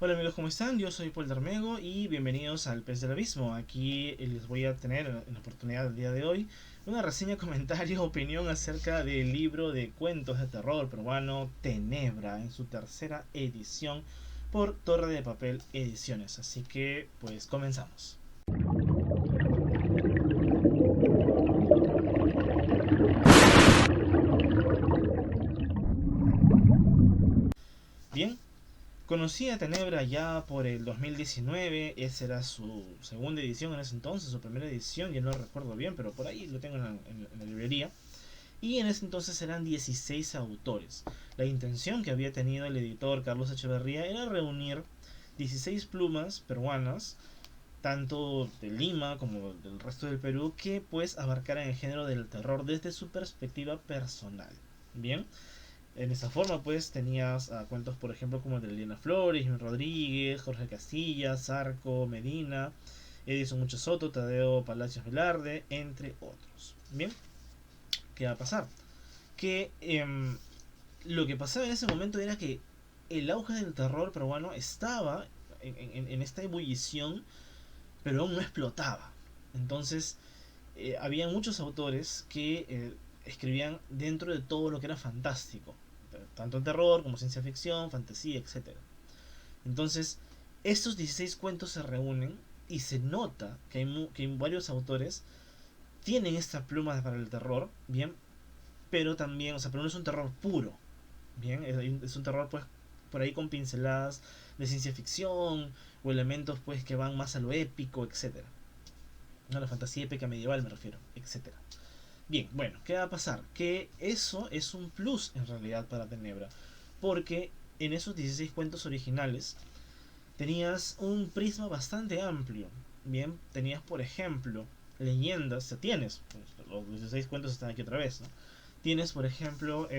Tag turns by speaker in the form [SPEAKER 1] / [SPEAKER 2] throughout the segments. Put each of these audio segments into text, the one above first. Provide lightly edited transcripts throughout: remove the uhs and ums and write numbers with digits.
[SPEAKER 1] Hola amigos, ¿cómo están? Yo soy Paul Darmego y bienvenidos al Pez del Abismo. Aquí les voy a tener en la oportunidad del día de hoy una reseña, comentario, opinión acerca del libro de cuentos de terror peruano Tenebra en su tercera edición por Torre de Papel Ediciones. Así que pues comenzamos. Bien, conocí a Tenebra ya por el 2019, esa era su segunda edición en ese entonces, su primera edición, ya no recuerdo bien, pero por ahí lo tengo en la librería. Y en ese entonces eran 16 autores. La intención que había tenido el editor Carlos Echeverría era reunir 16 plumas peruanas, tanto de Lima como del resto del Perú, que pues abarcaran el género del terror desde su perspectiva personal. Bien, en esa forma pues tenías cuentos por ejemplo como el de Liliana Flores, Jimmy Rodríguez, Jorge Casillas, Zarco, Medina, Edison Mucho Soto, Tadeo Palacios Velarde, entre otros. Bien, ¿qué va a pasar? Que lo que pasaba en ese momento era que el auge del terror peruano estaba en esta ebullición, pero aún no explotaba. Entonces, había muchos autores que escribían dentro de todo lo que era fantástico, tanto en terror como ciencia ficción, fantasía, etcétera. Entonces, estos 16 cuentos se reúnen y se nota que hay varios autores tienen esta pluma para el terror, bien, pero también, o sea, pero no es un terror puro, bien, es un terror pues por ahí con pinceladas de ciencia ficción o elementos pues que van más a lo épico, etcétera. No, la fantasía épica medieval me refiero, etcétera. Bien, bueno, ¿qué va a pasar? Que eso es un plus en realidad para Tenebra, porque en esos 16 cuentos originales tenías un prisma bastante amplio. Bien, tenías por ejemplo leyendas, o sea, tienes, pues, los 16 cuentos están aquí otra vez, ¿no? Tienes, por ejemplo,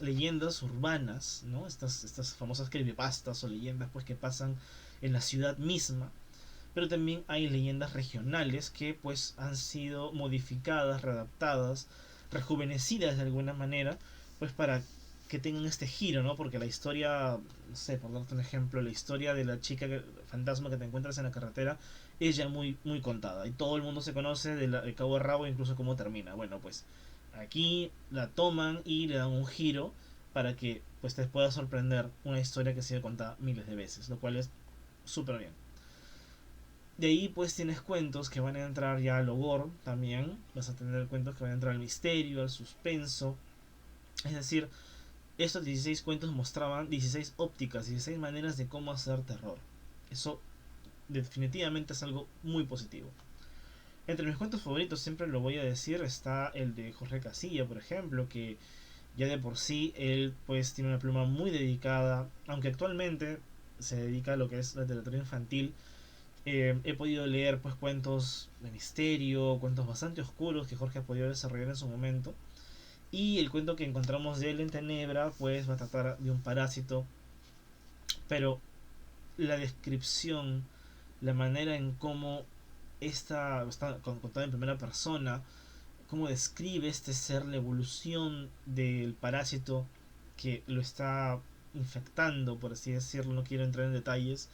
[SPEAKER 1] leyendas urbanas, ¿no? Estas famosas creepypastas o leyendas pues que pasan en la ciudad misma. Pero también hay leyendas regionales que pues han sido modificadas, readaptadas, rejuvenecidas de alguna manera, pues para que tengan este giro, ¿no? Porque la historia, no sé, por darte un ejemplo, la historia de la chica fantasma que te encuentras en la carretera es ya muy contada. Y todo el mundo se conoce de cabo a rabo, incluso cómo termina. Bueno, pues aquí la toman y le dan un giro para que pues te pueda sorprender una historia que ha sido contada miles de veces, lo cual es súper bien. De ahí pues tienes cuentos que van a entrar ya al gore también. Vas a tener cuentos que van a entrar al misterio, al suspenso. Es decir, estos 16 cuentos mostraban 16 ópticas, 16 maneras de cómo hacer terror. Eso definitivamente es algo muy positivo. Entre mis cuentos favoritos, siempre lo voy a decir, está el de Jorge Casilla, por ejemplo, que ya de por sí él pues tiene una pluma muy dedicada, aunque actualmente se dedica a lo que es la literatura infantil. He podido leer pues cuentos de misterio, cuentos bastante oscuros que Jorge ha podido desarrollar en su momento. Y el cuento que encontramos de él en Tenebra pues va a tratar de un parásito, pero la descripción, la manera en cómo está contada en primera persona, cómo describe este ser, la evolución del parásito que lo está infectando, por así decirlo, no quiero entrar en detalles,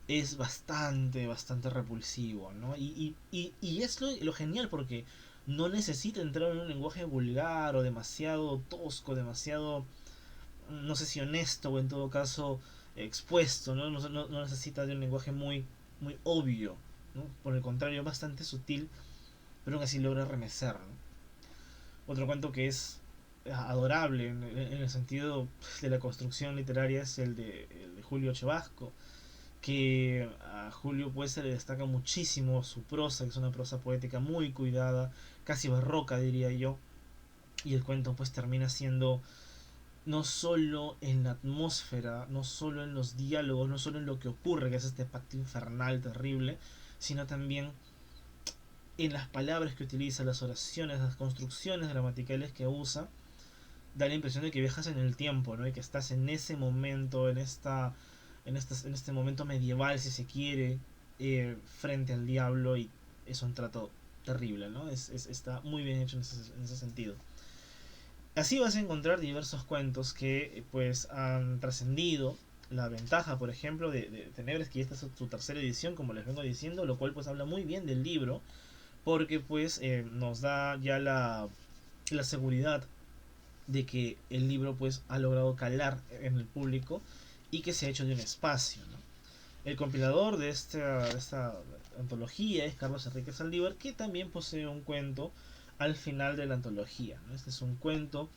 [SPEAKER 1] es bastante repulsivo, ¿no? Y es lo genial porque no necesita entrar en un lenguaje vulgar o demasiado tosco, demasiado, no sé si honesto o en todo caso expuesto, ¿no? No necesita de un lenguaje muy obvio, ¿no? Por el contrario, es bastante sutil, pero aún así logra remecer, ¿no? Otro cuento que es adorable en el sentido de la construcción literaria es el de Julio Chevasco, que a Julio pues se le destaca muchísimo su prosa, que es una prosa poética muy cuidada, casi barroca diría yo, y el cuento pues termina siendo no solo en la atmósfera, no solo en los diálogos, no solo en lo que ocurre, que es este pacto infernal terrible, sino también en las palabras que utiliza, las oraciones, las construcciones gramaticales que usa. Da la impresión de que viajas en el tiempo, ¿no? Y que estás en ese momento, en este momento medieval, si se quiere, frente al diablo, y es un trato terrible, ¿no? Está muy bien hecho en ese sentido. Así vas a encontrar diversos cuentos que pues han trascendido La ventaja, por ejemplo, de Tenebres, que esta es su tercera edición, como les vengo diciendo, lo cual pues habla muy bien del libro, porque pues nos da ya la seguridad de que el libro pues ha logrado calar en el público y que se ha hecho de un espacio, ¿no? El compilador de esta antología es Carlos Enrique Saldívar, que también posee un cuento al final de la antología, ¿no? Este es un cuento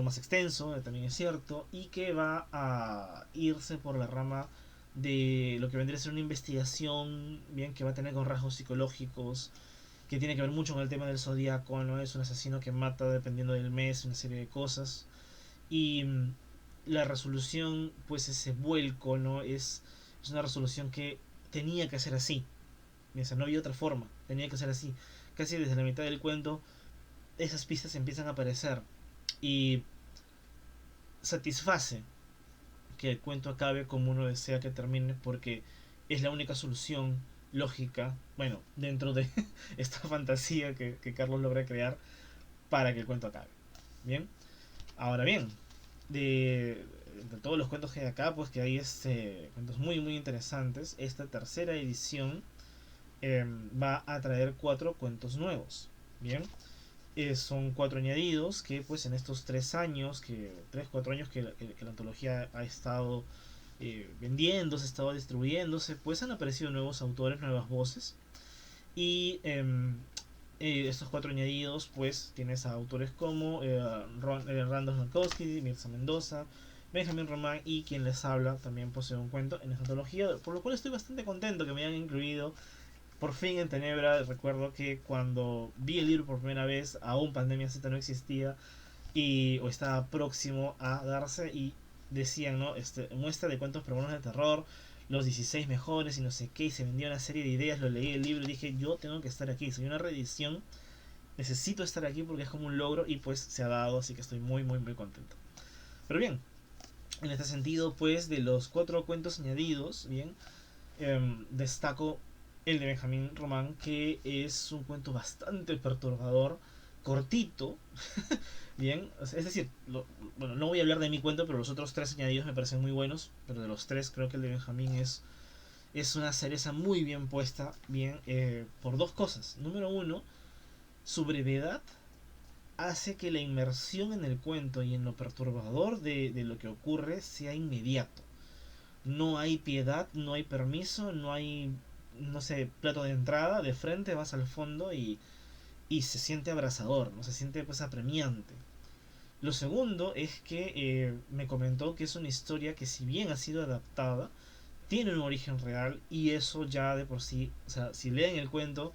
[SPEAKER 1] más extenso, también es cierto, y que va a irse por la rama de lo que vendría a ser una investigación, bien, que va a tener con rasgos psicológicos, que tiene que ver mucho con el tema del zodiaco, ¿no? Es un asesino que mata dependiendo del mes, una serie de cosas. Y la resolución, pues ese vuelco, ¿no? Es una resolución que tenía que ser así. O sea, no había otra forma, tenía que ser así. Casi desde la mitad del cuento, esas pistas empiezan a aparecer. Y satisface que el cuento acabe como uno desea que termine, porque es la única solución lógica, bueno, dentro de esta fantasía que Carlos logra crear para que el cuento acabe. Bien, ahora bien, de todos los cuentos que hay acá, pues que hay cuentos muy muy interesantes, esta tercera edición va a traer 4 cuentos nuevos. Bien, son 4 añadidos que pues en estos 3 años, 3-4 años que la antología ha estado vendiéndose, ha estado distribuyéndose, pues han aparecido nuevos autores, nuevas voces. Y estos 4 añadidos, pues tienes a autores como Randall Markowski, Mirza Mendoza, Benjamin Román y quien les habla también posee un cuento en esta antología, por lo cual estoy bastante contento que me hayan incluido por fin en Tenebra. Recuerdo que cuando vi el libro por primera vez, aún Pandemia Z no existía o estaba próximo a darse, y decían, ¿no? Muestra de cuentos peruanos de terror, los 16 mejores y no sé qué, y se vendía una serie de ideas, lo leí el libro y dije, yo tengo que estar aquí, soy una reedición, necesito estar aquí porque es como un logro, y pues se ha dado, así que estoy muy muy muy contento. Pero bien, en este sentido, pues de los 4 cuentos añadidos, bien, destaco el de Benjamín Román, que es un cuento bastante perturbador, cortito, bien, es decir, bueno, no voy a hablar de mi cuento, pero los otros 3 añadidos me parecen muy buenos, pero de los 3 creo que el de Benjamín es una cereza muy bien puesta, bien, por 2 cosas. Número uno, su brevedad hace que la inmersión en el cuento y en lo perturbador de lo que ocurre sea inmediato. No hay piedad, no hay permiso, no hay, no sé, plato de entrada, de frente vas al fondo y se siente abrasador, no se siente pues apremiante. Lo segundo es que me comentó que es una historia que, si bien ha sido adaptada, tiene un origen real, y eso ya de por sí, o sea, si leen el cuento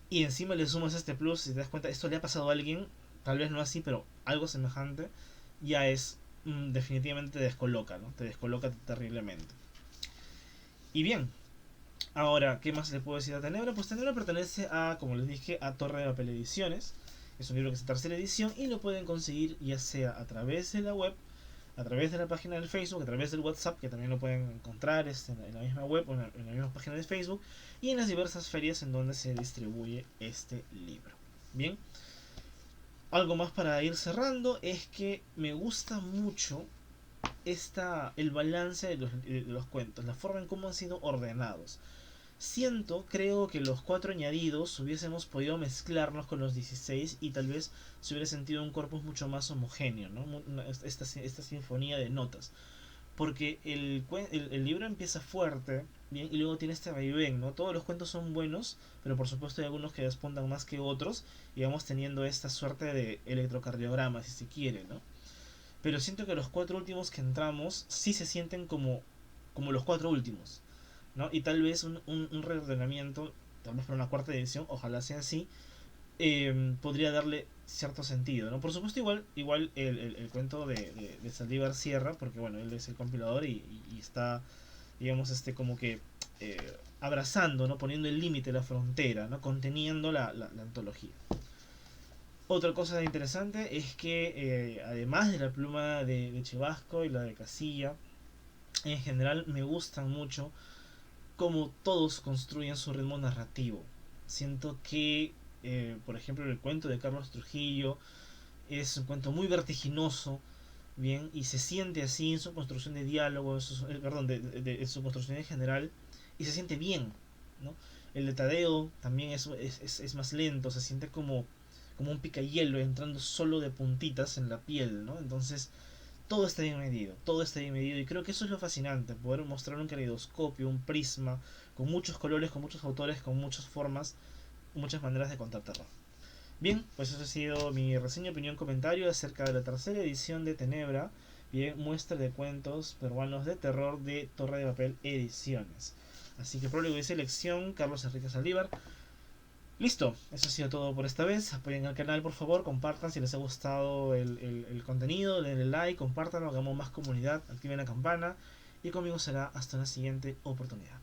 [SPEAKER 1] y encima le sumas este plus y te das cuenta esto le ha pasado a alguien, tal vez no así, pero algo semejante, ya es definitivamente te descoloca, ¿no? Te descoloca terriblemente. Y bien, ahora, ¿qué más le puedo decir a Tenebra? Pues Tenebra pertenece a, como les dije, a Torre de Papel Ediciones. Es un libro que es de tercera edición y lo pueden conseguir ya sea a través de la web, a través de la página del Facebook, a través del WhatsApp, que también lo pueden encontrar en la misma web o en la misma página de Facebook, y en las diversas ferias en donde se distribuye este libro. Bien, algo más para ir cerrando es que me gusta mucho el balance de los cuentos, la forma en cómo han sido ordenados. Creo que los 4 añadidos hubiésemos podido mezclarnos con los 16 y tal vez se hubiera sentido un corpus mucho más homogéneo, ¿no? Esta sinfonía de notas. Porque el libro empieza fuerte, bien, y luego tiene este vaivén, ¿no? Todos los cuentos son buenos, pero por supuesto hay algunos que despuntan más que otros, y vamos teniendo esta suerte de electrocardiograma, si se quiere, ¿no? Pero siento que los 4 últimos que entramos sí se sienten como los 4 últimos, ¿no? Y tal vez un reordenamiento, tal vez para una cuarta edición, ojalá sea así, podría darle cierto sentido, ¿no? Por supuesto, igual el cuento de Saldívar cierra, porque bueno, él es el compilador y está, digamos, como que abrazando, ¿no? Poniendo el límite, la frontera, ¿no? Conteniendo la antología. Otra cosa interesante es que además de la pluma de Chivasco y la de Casilla, en general me gustan mucho cómo todos construyen su ritmo narrativo. Siento que, por ejemplo, el cuento de Carlos Trujillo es un cuento muy vertiginoso, bien, y se siente así en su construcción de diálogo, perdón, en su construcción en general, y se siente bien, ¿no? El de Tadeo también es más lento, se siente como un picayelo entrando solo de puntitas en la piel, ¿no? Entonces, todo está bien medido, y creo que eso es lo fascinante, poder mostrar un caleidoscopio, un prisma, con muchos colores, con muchos autores, con muchas formas, muchas maneras de contar terror. Bien, pues eso ha sido mi reseña, opinión, comentario acerca de la tercera edición de Tenebra, bien, muestra de cuentos peruanos de terror de Torre de Papel Ediciones. Así que prólogo y selección, Carlos Enrique Saldívar. Listo, eso ha sido todo por esta vez. Apoyen al canal por favor, compartan si les ha gustado el contenido, denle like, compartan, hagamos más comunidad, activen la campana y conmigo será hasta una siguiente oportunidad.